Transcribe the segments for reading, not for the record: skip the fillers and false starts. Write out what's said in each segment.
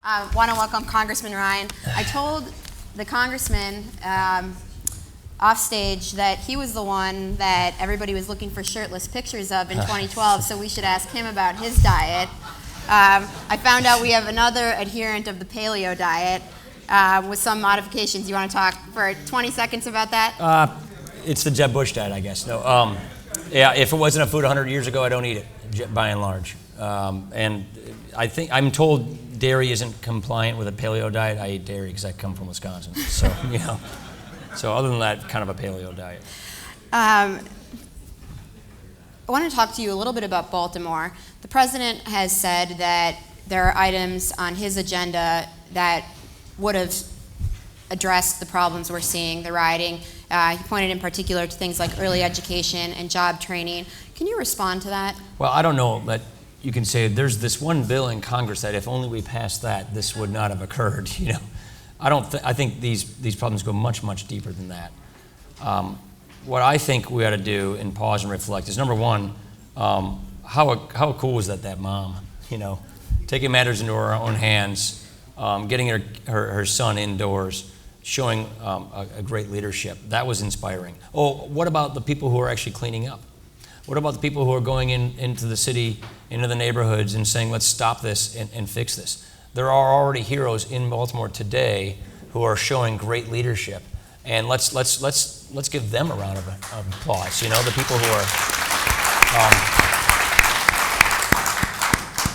Want to welcome Congressman Ryan. I told the congressman off stage that he was the one that everybody was looking for shirtless pictures of in 2012, so we should ask him about his diet. I found out we have another adherent of the paleo diet with some modifications. You want to talk for 20 seconds about that? It's the Jeb Bush diet, I guess. No, yeah, if it wasn't a food 100 years ago, I don't eat it, by and large. And I'm told dairy isn't compliant with a paleo diet. I eat dairy because I come from Wisconsin. So, so other than that, kind of a paleo diet. I want to talk to you a little bit about Baltimore. The president has said that there are items on his agenda that would have addressed the problems we're seeing, the rioting. He pointed in particular to things like early education and job training. Can you respond to that? Well, I don't know, but you can say there's this one bill in Congress that if only we passed that, this would not have occurred. I think these problems go much, much deeper than that. What I think we ought to do and pause and reflect is, number one, how cool was that mom, taking matters into her own hands, getting her son indoors, showing a great leadership. That was inspiring. Oh, what about the people who are actually cleaning up? What about the people who are going into the city, into the neighborhoods and saying, let's stop this and fix this? There are already heroes in Baltimore today who are showing great leadership. And let's give them a round of applause. The people who are,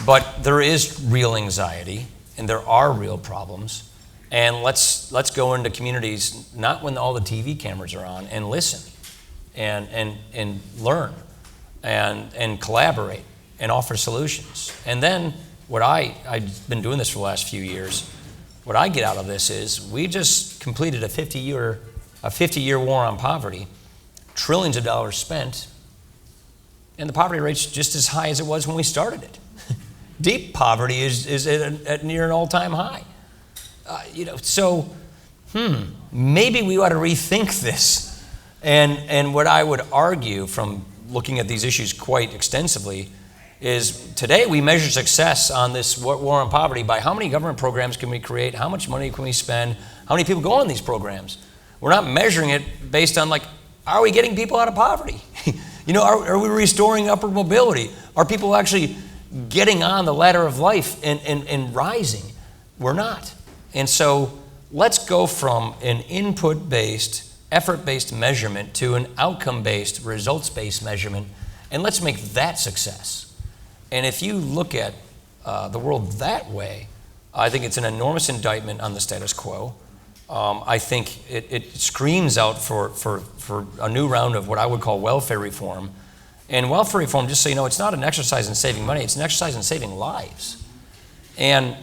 but there is real anxiety and there are real problems. And let's go into communities, not when all the TV cameras are on, and listen and learn and collaborate and offer solutions. And then I've been doing this for the last few years. What I get out of this is we just completed a 50-year war on poverty, trillions of dollars spent, and the poverty rate's just as high as it was when we started it. Deep poverty is at near an all-time high. So maybe we ought to rethink this. And what I would argue from looking at these issues quite extensively is today we measure success on this war on poverty by how many government programs can we create, how much money can we spend, how many people go on these programs. We're not measuring it based on are we getting people out of poverty? Are we restoring upward mobility? Are people actually getting on the ladder of life and rising? We're not. And so let's go from an input-based, effort-based measurement to an outcome-based, results-based measurement, and let's make that success. And if you look at the world that way, I think it's an enormous indictment on the status quo. I think it screams out for a new round of what I would call welfare reform. And welfare reform, just so you know, it's not an exercise in saving money, it's an exercise in saving lives. And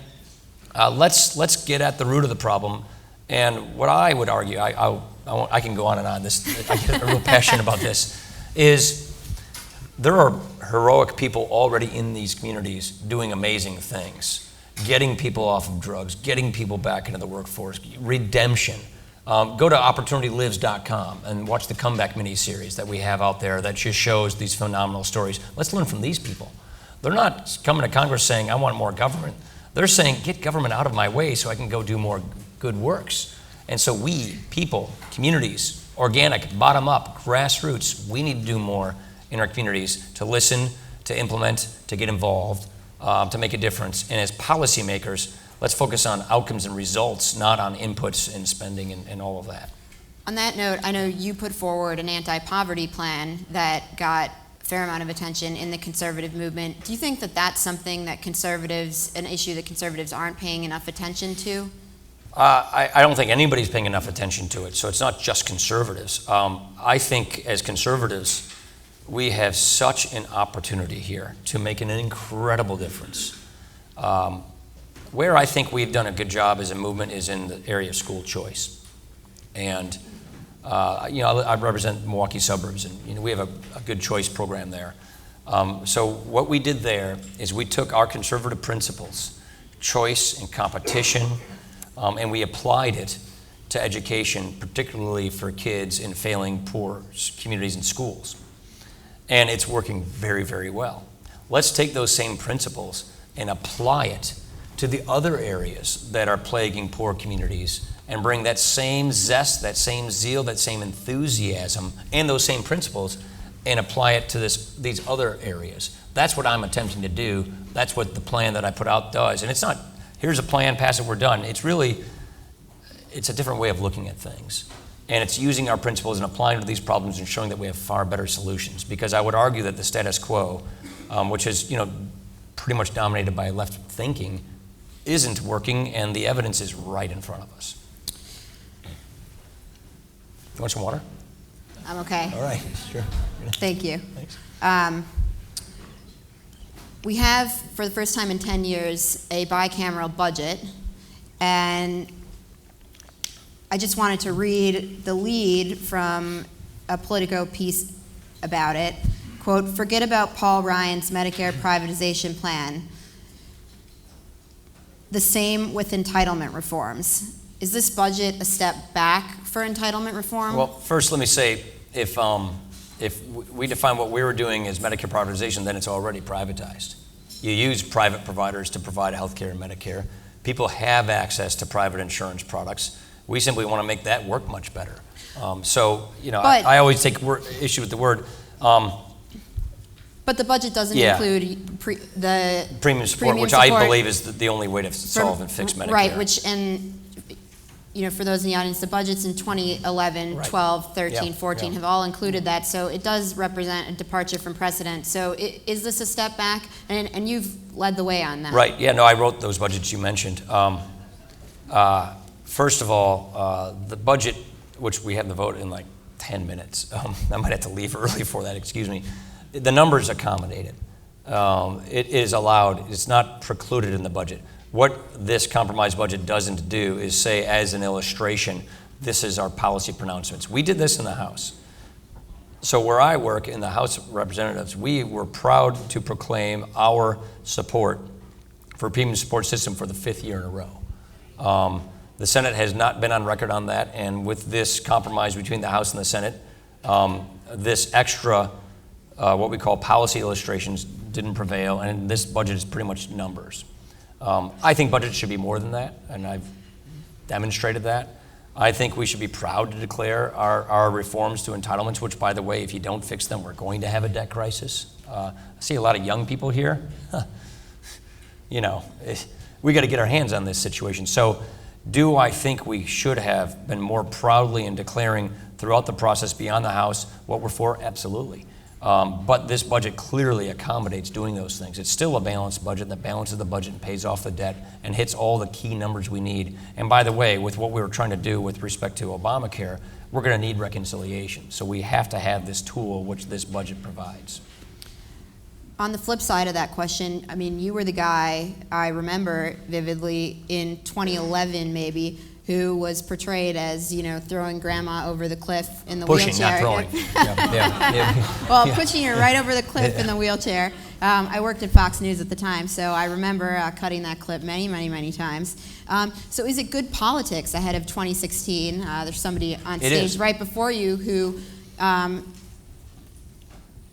let's get at the root of the problem. And what I would argue, I can go on and on, I get a real passion about this, is there are heroic people already in these communities doing amazing things, getting people off of drugs, getting people back into the workforce, redemption. Go to opportunitylives.com and watch the Comeback miniseries that we have out there that just shows these phenomenal stories. Let's learn from these people. They're not coming to Congress saying, I want more government. They're saying, get government out of my way so I can go do more good works. And so we, people, communities, organic, bottom up, grassroots, we need to do more in our communities to listen, to implement, to get involved, to make a difference. And as policymakers, let's focus on outcomes and results, not on inputs and spending and all of that. On that note, I know you put forward an anti-poverty plan that got a fair amount of attention in the conservative movement. Do you think that that's something that an issue that conservatives aren't paying enough attention to? I don't think anybody's paying enough attention to it, so it's not just conservatives. I think as conservatives, we have such an opportunity here to make an incredible difference. Where I think we've done a good job as a movement is in the area of school choice. And I represent Milwaukee suburbs, and we have a good choice program there. So what we did there is we took our conservative principles, choice and competition, and we applied it to education, particularly for kids in failing poor communities and schools. And it's working very, very well. Let's take those same principles and apply it to the other areas that are plaguing poor communities and bring that same zest, that same zeal, that same enthusiasm, and those same principles, and apply it to these other areas. That's what I'm attempting to do. That's what the plan that I put out does. And it's not, here's a plan, pass it, we're done. It's a different way of looking at things. And it's using our principles and applying to these problems and showing that we have far better solutions. Because I would argue that the status quo, which is pretty much dominated by left thinking, isn't working, and the evidence is right in front of us. You want some water? I'm okay. All right, sure. Thank you. Thanks. We have, for the first time in 10 years, a bicameral budget, and I just wanted to read the lead from a Politico piece about it. Quote, "Forget about Paul Ryan's Medicare privatization plan. The same with entitlement reforms." Is this budget a step back for entitlement reform? Well, first let me say, if we define what we were doing as Medicare privatization, then it's already privatized. You use private providers to provide health care and Medicare. People have access to private insurance products. We simply want to make that work much better. I always take issue with the word. But the budget doesn't include the premium support, which I believe is the only way to solve and fix Medicare. Right, for those in the audience, the budgets in 2011, Right. 12, 13, 14 yeah. have all included that, so it does represent a departure from precedent. So is this a step back? And you've led the way on that. Right, yeah, no, I wrote those budgets you mentioned. First of all, the budget, which we have to vote in like 10 minutes, I might have to leave early for that, excuse me. The number's accommodated. It is allowed, it's not precluded in the budget. What this compromise budget doesn't do is say, as an illustration, this is our policy pronouncements. We did this in the House. So where I work in the House of Representatives, we were proud to proclaim our support for a premium support system for the 5th year in a row. The Senate has not been on record on that, and with this compromise between the House and the Senate, this extra, what we call policy illustrations, didn't prevail, and this budget is pretty much numbers. I think budgets should be more than that, and I've demonstrated that. I think we should be proud to declare our reforms to entitlements, which, by the way, if you don't fix them, we're going to have a debt crisis. I see a lot of young people here. We got to get our hands on this situation. So do I think we should have been more proudly in declaring throughout the process beyond the House what we're for? Absolutely. But this budget clearly accommodates doing those things. It's still a balanced budget that balances the budget and pays off the debt and hits all the key numbers we need. And by the way, with what we were trying to do with respect to Obamacare, we're going to need reconciliation. So we have to have this tool which this budget provides. On the flip side of that question, I mean, you were the guy, I remember vividly, in 2011 maybe, who was portrayed as, throwing grandma over the cliff in the Pushing, wheelchair. not throwing. Yeah. Well, pushing her right over the cliff in the wheelchair. I worked at Fox News at the time, so I remember cutting that clip many, many, many times. So is it good politics ahead of 2016? There's somebody on stage right before you who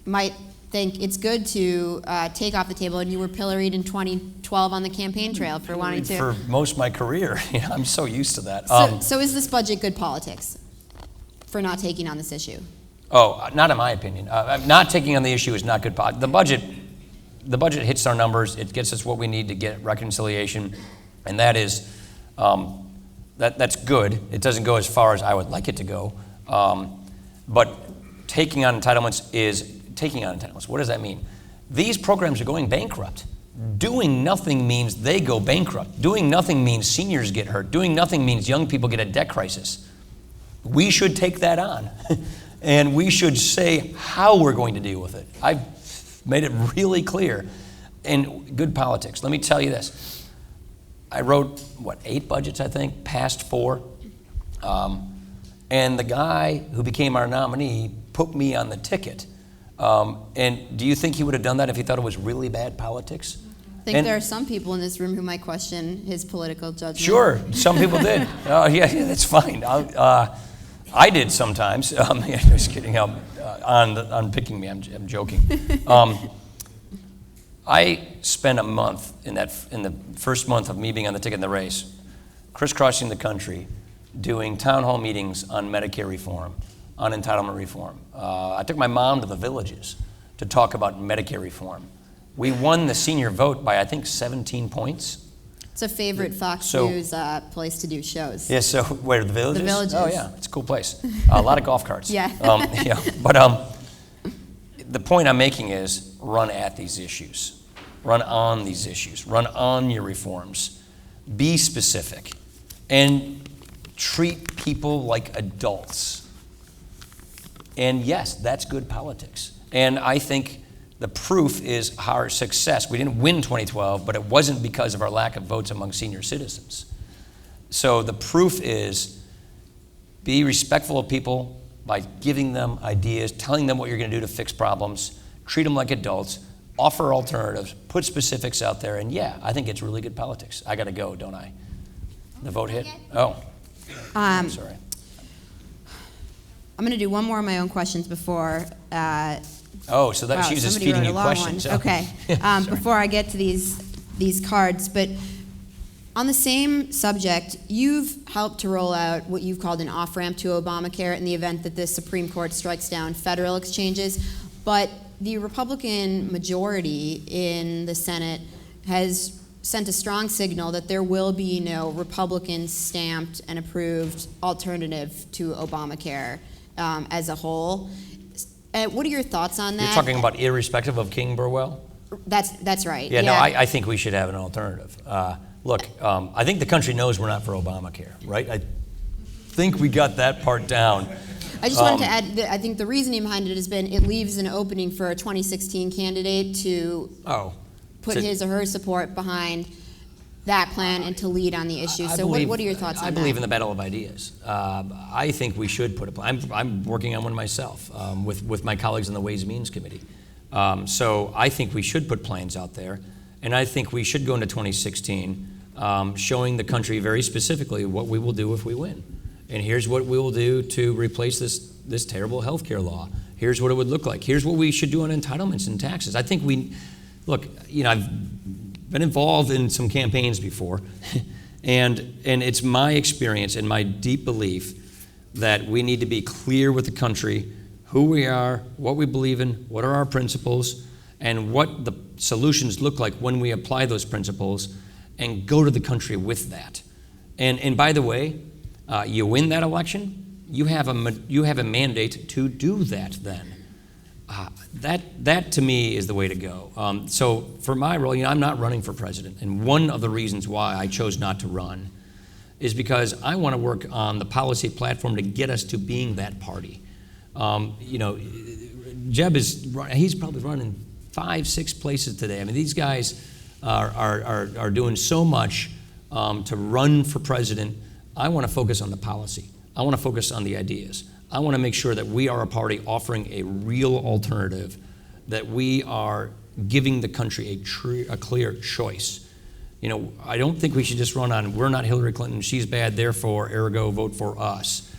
might think it's good to take off the table, and you were pilloried in 2012 on the campaign trail for wanting to. For most of my career, I'm so used to that. So is this budget good politics for not taking on this issue? Oh, not in my opinion. Not taking on the issue is not good politics. The budget hits our numbers. It gets us what we need to get reconciliation, and that is that's good. It doesn't go as far as I would like it to go, but taking on entitlements is taking on entitlements. What does that mean? These programs are going bankrupt. Doing nothing means they go bankrupt. Doing nothing means seniors get hurt. Doing nothing means young people get a debt crisis. We should take that on, and we should say how we're going to deal with it. I've made it really clear. And good politics. Let me tell you this. I wrote, 8 budgets, I think, passed 4. And the guy who became our nominee put me on the ticket. And do you think he would have done that if he thought it was really bad politics? I think there are some people in this room who might question his political judgment. Sure, some people did. Yeah, that's fine. I did sometimes. Just kidding. On picking me, I'm joking. I spent a month in the first month of me being on the ticket in the race, crisscrossing the country, doing town hall meetings on Medicare reform, on entitlement reform. I took my mom to the villages to talk about Medicare reform. We won the senior vote by, I think, 17 points. It's a favorite Fox News place to do shows. Yeah, so where, the villages? The villages. Oh yeah, it's a cool place. A lot of golf carts. Yeah. Yeah. But the point I'm making is run at these issues. Run on these issues. Run on your reforms. Be specific. And treat people like adults. And yes, that's good politics. And I think the proof is our success. We didn't win 2012, but it wasn't because of our lack of votes among senior citizens. So the proof is be respectful of people by giving them ideas, telling them what you're going to do to fix problems, treat them like adults, offer alternatives, put specifics out there, and yeah, I think it's really good politics. I got to go, don't I? The vote hit? Oh, I'm sorry. I'm going to do one more of my own questions before. Oh, so that she's just feeding you questions. Okay. Before I get to these cards, but on the same subject, you've helped to roll out what you've called an off-ramp to Obamacare in the event that the Supreme Court strikes down federal exchanges. But the Republican majority in the Senate has sent a strong signal that there will be no Republican-stamped and approved alternative to Obamacare as a whole. What are your thoughts on that? You're talking about irrespective of King Burwell? That's right. Yeah, no, I think we should have an alternative. Look, I think the country knows we're not for Obamacare, right? I think we got that part down. I just wanted to add that I think the reasoning behind it has been it leaves an opening for a 2016 candidate to put his or her support behind that plan and to lead on the issue. So what are your thoughts on that? I believe in the battle of ideas. I think we should put a plan. I'm working on one myself with my colleagues in the Ways and Means Committee. So I think we should put plans out there, and I think we should go into 2016 showing the country very specifically what we will do if we win. And here's what we will do to replace this terrible health care law. Here's what it would look like. Here's what we should do on entitlements and taxes. I think I've been involved in some campaigns before, and it's my experience and my deep belief that we need to be clear with the country who we are, what we believe in, what are our principles, and what the solutions look like when we apply those principles, and go to the country with that. And by the way, you win that election, you have a mandate to do that then. That to me is the way to go. So for my role, I'm not running for president, and one of the reasons why I chose not to run is because I want to work on the policy platform to get us to being that party. Jeb he's probably running 5-6 places today. I mean, these guys are doing so much to run for president. I want to focus on the policy. I want to focus on the ideas. I want to make sure that we are a party offering a real alternative, that we are giving the country a clear choice. I don't think we should just run on, we're not Hillary Clinton, she's bad, therefore, ergo, vote for us.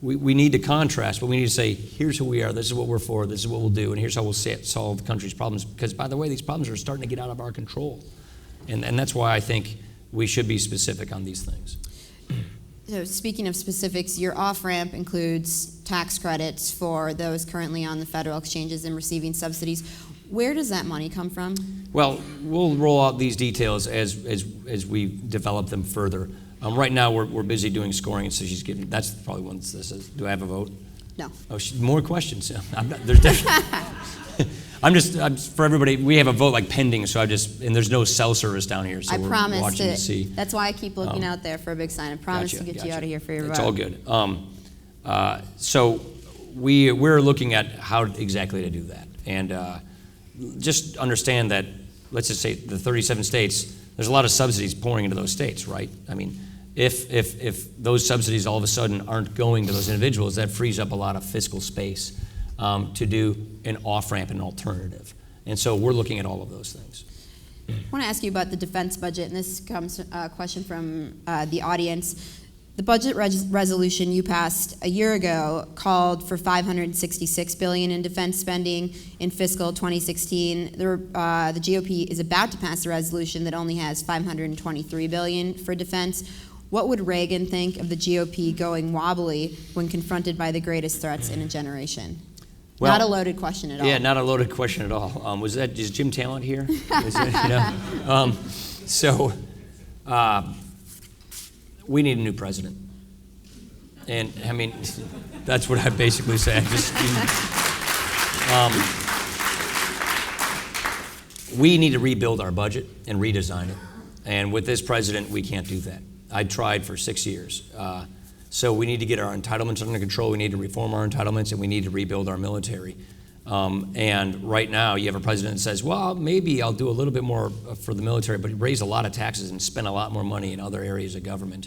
We need to contrast, but we need to say, here's who we are, this is what we're for, this is what we'll do, and here's how we'll solve the country's problems. Because, by the way, these problems are starting to get out of our control. And that's why I think we should be specific on these things. So speaking of specifics, your off-ramp includes tax credits for those currently on the federal exchanges and receiving subsidies. Where does that money come from? Well, we'll roll out these details as we develop them further. Right now, we're busy doing scoring, so that's probably one that says, do I have a vote? No. Oh, more questions. There's definitely. I'm for everybody, we have a vote like pending, so and there's no cell service down here, so we're watching to see. That's why I keep looking out there for a big sign. I promise to get you out of here for your vote. It's all good. So we're looking at how exactly to do that. And just understand that, let's just say the 37 states, there's a lot of subsidies pouring into those states, right? I mean, if those subsidies all of a sudden aren't going to those individuals, that frees up a lot of fiscal space to do an off-ramp, an alternative. And so we're looking at all of those things. I want to ask you about the defense budget, and this comes a question from the audience. The budget resolution you passed a year ago called for $566 billion in defense spending in fiscal 2016. The GOP is about to pass a resolution that only has $523 billion for defense. What would Reagan think of the GOP going wobbly when confronted by the greatest threats in a generation? Well, not a loaded question at all. Yeah, not a loaded question at all. Is Jim Talent here? We need a new president. And I mean, that's what I basically say. We need to rebuild our budget and redesign it. And with this president, we can't do that. I tried for 6 years. So we need to get our entitlements under control. We need to reform our entitlements, and we need to rebuild our military. And right now, you have a president that says, well, maybe I'll do a little bit more for the military, but raise a lot of taxes and spend a lot more money in other areas of government.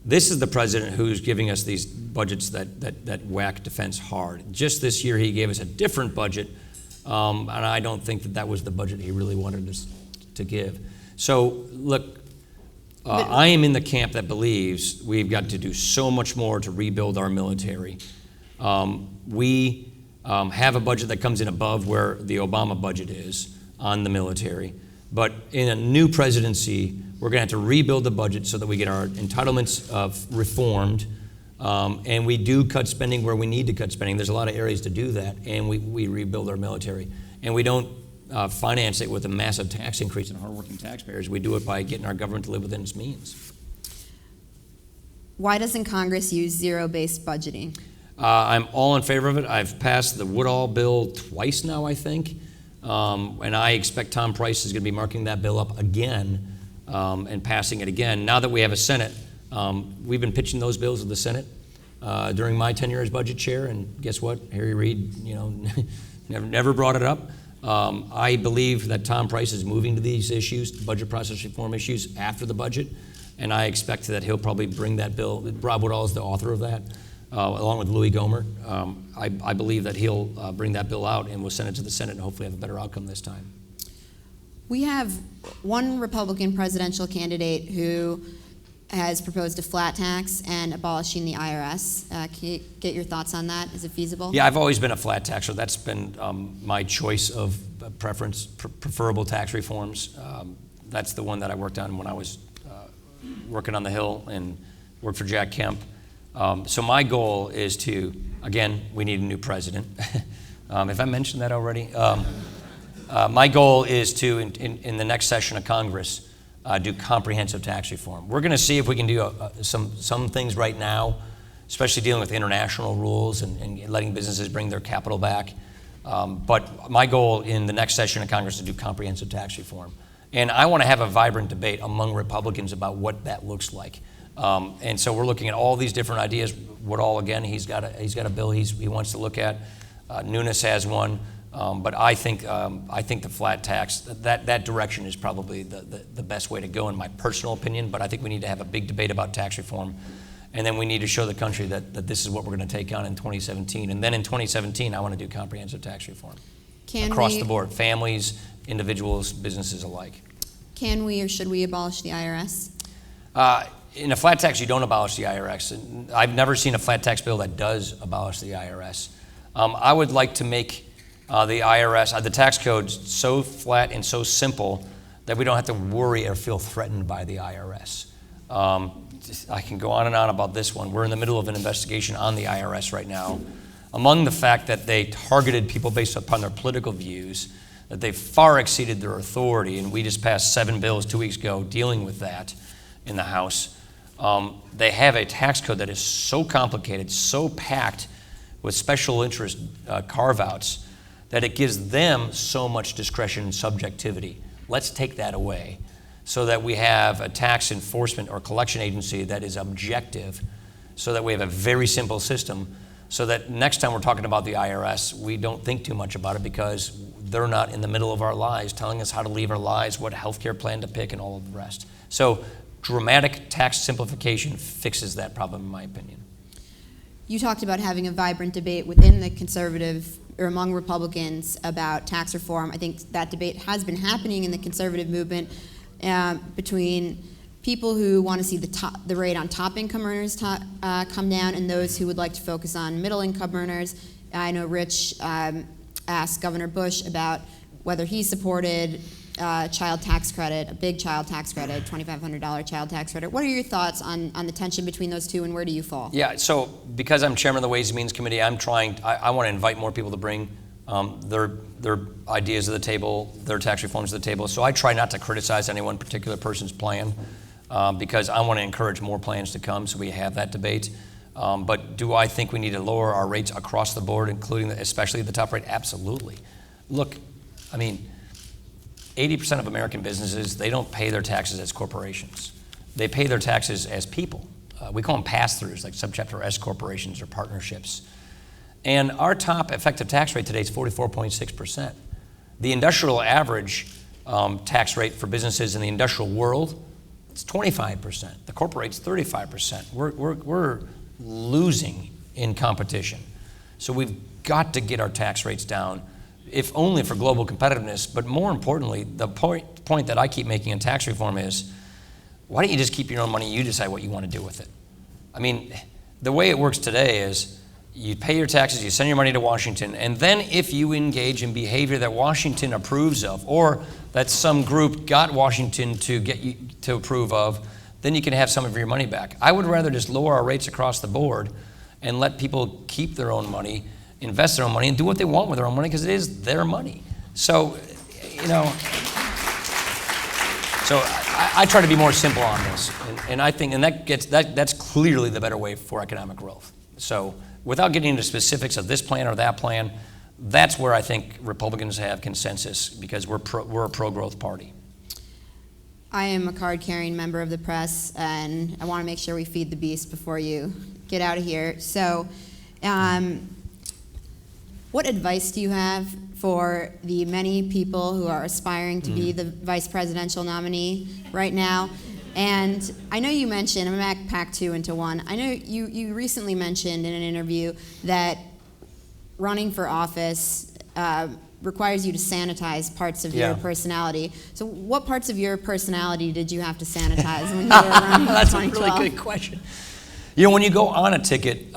This is the president who's giving us these budgets that whack defense hard. Just this year, he gave us a different budget, and I don't think that was the budget he really wanted us to give. So, look, I am in the camp that believes we've got to do so much more to rebuild our military. We have a budget that comes in above where the Obama budget is on the military. But in a new presidency, we're going to have to rebuild the budget so that we get our entitlements reformed. And we do cut spending where we need to cut spending. There's a lot of areas to do that. And we rebuild our military. And we don't finance it with a massive tax increase on hardworking taxpayers. We do it by getting our government to live within its means. Why doesn't Congress use zero-based budgeting? I'm all in favor of it. I've passed the Woodall bill twice now, I think. And I expect Tom Price is going to be marking that bill up again and passing it again. Now that we have a Senate, we've been pitching those bills to the Senate during my tenure as budget chair, and guess what? Harry Reid, never brought it up. I believe that Tom Price is moving to these issues, budget process reform issues, after the budget, and I expect that he'll probably bring that bill. Rob Woodall is the author of that, along with Louis Gohmert. I believe that he'll bring that bill out and we'll send it to the Senate and hopefully have a better outcome this time. We have one Republican presidential candidate who has proposed a flat tax and abolishing the IRS. Can you get your thoughts on that? Is it feasible? Yeah, I've always been a flat taxer. That's been my choice of preference, preferable tax reforms. That's the one that I worked on when I was working on the Hill and worked for Jack Kemp. So my goal is to, again, we need a new president. Have I mentioned that already? My goal is to, in the next session of Congress, do comprehensive tax reform. We're going to see if we can do some things right now, especially dealing with international rules and letting businesses bring their capital back. But my goal in the next session of Congress is to do comprehensive tax reform. And I want to have a vibrant debate among Republicans about what that looks like. And so we're looking at all these different ideas. Woodall, again, he's got a bill he wants to look at. Nunes has one. But I think the flat tax, that direction is probably the best way to go in my personal opinion, but I think we need to have a big debate about tax reform, and then we need to show the country that this is what we're going to take on in 2017. And then in 2017, I want to do comprehensive tax reform across the board, families, individuals, businesses alike. Can we or should we abolish the IRS? In a flat tax, you don't abolish the IRS. And I've never seen a flat tax bill that does abolish the IRS. I would like to make the IRS, the tax code, so flat and so simple that we don't have to worry or feel threatened by the IRS. I can go on and on about this one. We're in the middle of an investigation on the IRS right now. Among the fact that they targeted people based upon their political views, that they far exceeded their authority, and we just passed 7 bills 2 weeks ago dealing with that in the House. They have a tax code that is so complicated, so packed with special interest carve-outs, that it gives them so much discretion and subjectivity. Let's take that away so that we have a tax enforcement or collection agency that is objective, so that we have a very simple system, so that next time we're talking about the IRS, we don't think too much about it because they're not in the middle of our lives telling us how to live our lives, what healthcare plan to pick, and all of the rest. So dramatic tax simplification fixes that problem, in my opinion. You talked about having a vibrant debate within the conservative or among Republicans about tax reform. I think that debate has been happening in the conservative movement between people who want to see the rate on top income earners come down, and those who would like to focus on middle income earners. I know Rich asked Governor Bush about whether he supported child tax credit, a big child tax credit, $2,500 child tax credit. What are your thoughts on the tension between those two, and where do you fall? Yeah, so because I'm chairman of the Ways and Means Committee, I want to invite more people to bring their ideas to the table, their tax reforms to the table. So I try not to criticize any one particular person's plan because I want to encourage more plans to come so we have that debate. But do I think we need to lower our rates across the board, including especially the top rate? Absolutely. Look, I mean, 80% of American businesses, they don't pay their taxes as corporations. They pay their taxes as people. We call them pass-throughs, like subchapter S corporations or partnerships. And our top effective tax rate today is 44.6%. The industrial average tax rate for businesses in the industrial world, it's 25%. The corporate rate's 35%. We're losing in competition. So we've got to get our tax rates down, if only for global competitiveness, but more importantly, the point that I keep making in tax reform is, why don't you just keep your own money, you decide what you want to do with it? I mean, the way it works today is you pay your taxes, you send your money to Washington, and then if you engage in behavior that Washington approves of, or that some group got Washington to get you to approve of, then you can have some of your money back. I would rather just lower our rates across the board and let people keep their own money, invest their own money, and do what they want with their own money, because it is their money. So, I try to be more simple on this, and I think, and that's clearly the better way for economic growth. So, without getting into specifics of this plan or that plan, that's where I think Republicans have consensus, because we're a pro-growth party. I am a card-carrying member of the press, and I want to make sure we feed the beast before you get out of here. So, what advice do you have for the many people who are aspiring to be the vice presidential nominee right now? And I know you mentioned, I'm going to pack two into one. I know you recently mentioned in an interview that running for office requires you to sanitize parts of your personality. So what parts of your personality did you have to sanitize when you were running in 2012? That's a really good question. When you go on a ticket,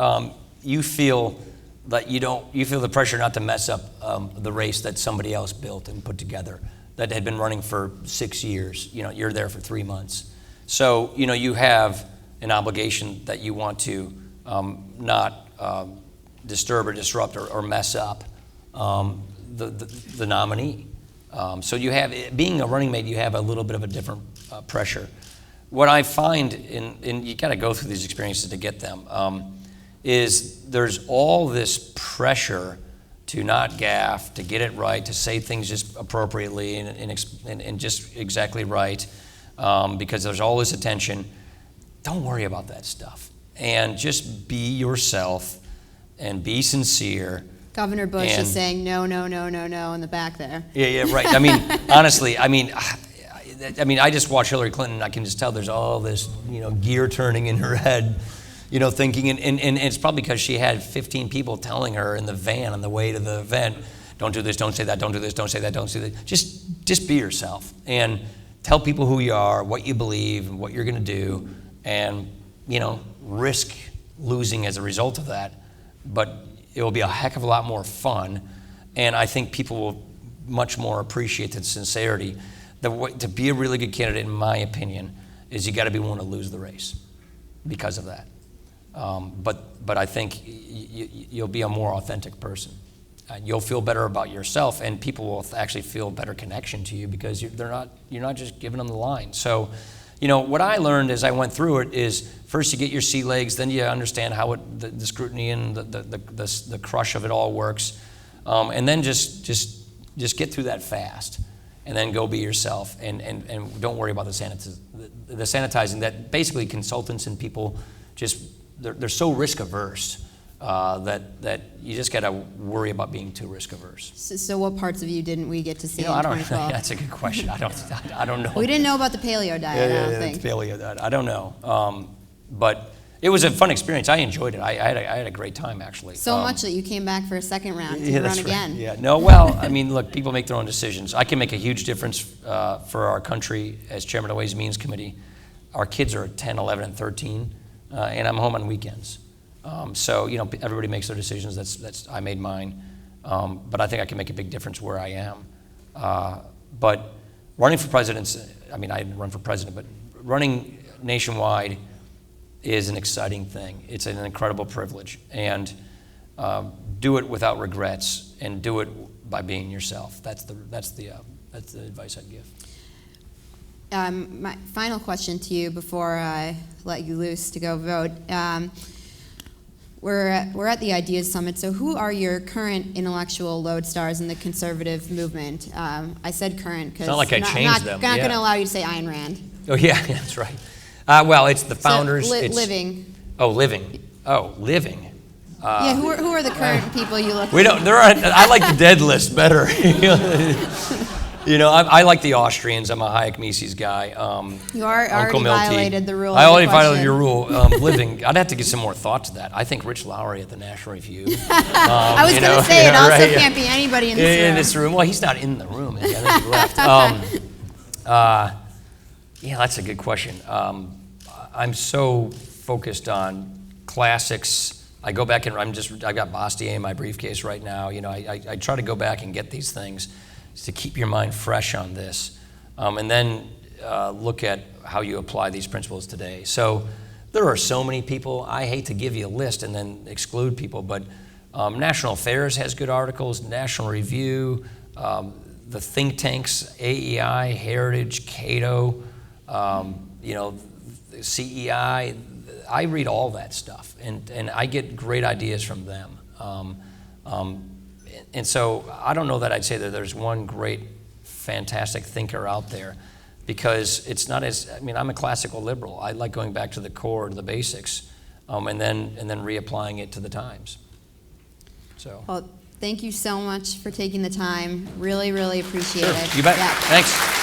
you feel that you feel the pressure not to mess up the race that somebody else built and put together that had been running for 6 years. You're there for 3 months. So, you have an obligation that you want to not disturb or disrupt or mess up the nominee. So you have, being a running mate, you have a little bit of a different pressure. What I find, and you got to go through these experiences to get them, is there's all this pressure to not gaffe, to get it right, to say things just appropriately and just exactly right, because there's all this attention. Don't worry about that stuff, and just be yourself and be sincere. Governor Bush is saying no in the back there. Yeah, right. I mean, honestly, I mean, I just watch Hillary Clinton. I can just tell there's all this, gear turning in her head, thinking, and it's probably because she had 15 people telling her in the van on the way to the event, don't do this, don't say that, don't do this, don't say that, don't say that. Just be yourself and tell people who you are, what you believe, and what you're going to do, and risk losing as a result of that. But it will be a heck of a lot more fun, and I think people will much more appreciate the sincerity. To be a really good candidate, in my opinion, is you got to be willing to lose the race because of that. But I think you'll be a more authentic person. You'll feel better about yourself, and people will actually feel a better connection to you because you're not just giving them the line. So, what I learned as I went through it is first you get your sea legs, then you understand how the scrutiny and the crush of it all works, and then just get through that fast, and then go be yourself, and don't worry about the sanitizing. That basically consultants and people they're so risk averse that you just got to worry about being too risk averse. So what parts of you didn't we get to see in I don't 2012? That's a good question. I don't know. We didn't know about the paleo diet, I don't think. The paleo diet. I don't know. But it was a fun experience. I enjoyed it. I had a great time, actually. So much that you came back for a second round to run again. Right. Yeah. No, well, I mean, look, people make their own decisions. I can make a huge difference for our country as chairman of the Ways and Means Committee. our kids are 10, 11, and 13, and I'm home on weekends. So, you know, everybody makes their decisions. I made mine. But I think I can make a big difference where I am. But running for president, I mean, I didn't run for president, but running nationwide is an exciting thing. It's an incredible privilege. And do it without regrets, and do it by being yourself. That's the advice I'd give. My final question to you before I let you loose to go vote. We're at the Ideas Summit, so who are your current intellectual lodestars in the conservative movement? I said current because it's not like I changed them. I'm not going to allow you to say Ayn Rand. Oh, yeah, that's right. Well, it's the founders. So, it's living. Oh, living. Oh, living. Yeah, who are the current people you look We don't. I like the dead list better. You know, I like the Austrians. I'm a Hayek Mises guy. You already violated the rule. I already violated your rule. Living. I'd have to give some more thought to that. I think Rich Lowry at the National Review. I was going to say it also can't be anybody in this room. In this room. Well, he's not in the room. I think he left. Yeah, that's a good question. I'm so focused on classics. I go back and I got Bastiat in my briefcase right now. You know, I try to go back and get these things to keep your mind fresh on this, and then look at how you apply these principles today. So there are so many people. I hate to give you a list and then exclude people, but National Affairs has good articles, National Review, the think tanks, AEI, Heritage, Cato, you know, CEI. I read all that stuff, and I get great ideas from them. And so I don't know that I'd say that there's one great, fantastic thinker out there, because it's not as, I mean, I'm a classical liberal. I like going back to the core, to the basics, and then reapplying it to the times. So. Well, thank you so much for taking the time. Really, really appreciate it. You bet. Yeah. Thanks.